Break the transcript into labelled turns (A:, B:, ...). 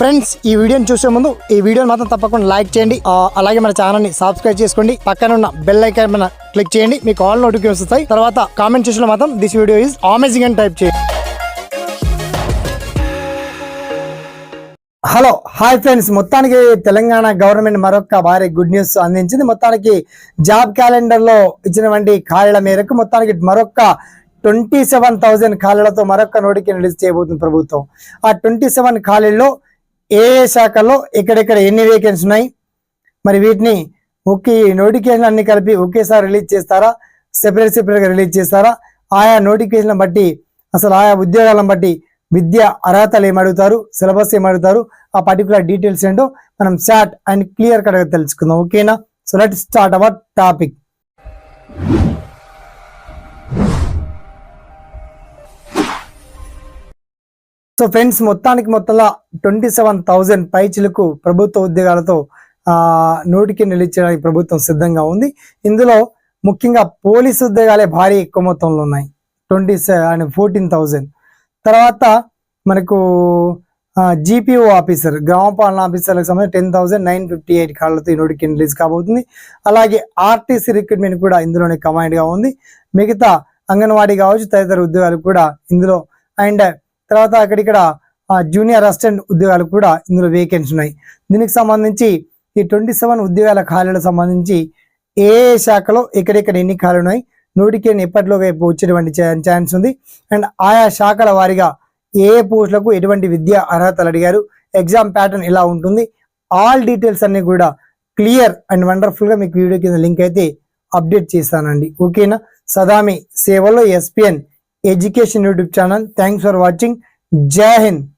A: Friends ఈ వీడియోని చూసే ముందు ఈ వీడియోని మాత్రం తప్పకుండా లైక్ చేయండి, అలాగే మన ఛానల్ ని సబ్స్క్రైబ్ చేసుకోండి, పక్కన ఉన్న బెల్ ఐకాన్ మీద క్లిక్ చేయండి, మీకు ఆల్ నోటిఫికేషన్స్ వస్తాయి. తర్వాత కామెంట్ సెక్షన్ లో మాత్రం దిస్ వీడియో ఈజ్ అమేజింగ్ అని టైప్ చేయండి. హలో హాయ్ ఫ్రెండ్స్, మొత్తానికి తెలంగాణ గవర్నమెంట్ మరొక భారీ గుడ్ న్యూస్ అందించింది. మొత్తానికి జాబ్ క్యాలెండర్ లో ఇచ్చినటువంటి ఖాళీల మేరకు మొత్తానికి మరొక 27,000 ఖాళీలతో మరొక నోటిఫికేషన్ రిలీజ్ చేయబోతుంది ప్రభుత్వం. ఆ 27 ఖాళీల్లో ఏ శాఖల్లో ఎక్కడెక్కడ ఎన్ని వేకెన్సీ ఉన్నాయి, మరి వీటిని ఒకే నోటిఫికేషన్ అన్ని కలిపి ఒకేసారి రిలీజ్ చేస్తారా, సెపరేట్గా రిలీజ్ చేస్తారా, ఆయా నోటిఫికేషన్ బట్టి అసలు ఆయా ఉద్యోగాలను బట్టి విద్య అర్హతలు ఏమడుగుతారు, సిలబస్ ఏమడుగుతారు, ఆ పర్టికులర్ డీటెయిల్స్ ఏంటో మనం షార్ట్ అండ్ క్లియర్ కట్గా తెలుసుకుందాం. ఓకేనా? So let start our topic. So friends, మొత్తంలో 27,000 పైచిలకు ప్రభుత్వ ఉద్యోగాలతో నోటిఫికేషన్ రిలీజ్ చేయడానికి ప్రభుత్వం సిద్ధంగా ఉంది. ఇందులో ముఖ్యంగా పోలీసు ఉద్యోగాలే భారీ ఎక్కువ మొత్తంలో ఉన్నాయి, 14,000. తర్వాత మనకు GPO ఆఫీసర్, గ్రామ పాలన ఆఫీసర్లకు సంబంధించి 10,958 ఖాళీలతో ఈ నోటిఫికేషన్ రిలీజ్ కాబోతుంది. అలాగే RTC రిక్రూట్మెంట్ కూడా ఇందులోనే కమాండ్గా ఉంది. మిగతా అంగన్వాడీ కావచ్చు తదితర ఉద్యోగాలు కూడా ఇందులో, అండ్ తర్వాత అక్కడిక్కడ జూనియర్ అసిస్టెంట్ ఉద్యోగాలు కూడా ఇందులో వేకెన్సీ ఉన్నాయి. దీనికి సంబంధించి ఈ 27 ఉద్యోగాల ఖాళీలకు సంబంధించి ఏ శాఖలో ఎక్కడెక్కడ ఎన్ని ఖాళీలు ఉన్నాయి, నోటిఫికేషన్ ఎప్పటిలో వైపు వచ్చేటువంటి ఛాన్స్ ఉంది, అండ్ ఆయా శాఖల వారీగా ఏ పోస్టులకు ఎటువంటి విద్యా అర్హతలు అడిగారు, ఎగ్జామ్ ప్యాటర్న్ ఎలా ఉంటుంది, ఆల్ డీటెయిల్స్ అన్ని కూడా క్లియర్ అండ్ వండర్ఫుల్గా మీకు వీడియో కింద లింక్ అయితే అప్డేట్ చేస్తానండి. ఓకేనా? సదామి సేవలో SPN education YouTube channel. Thanks for watching. జై హింద్.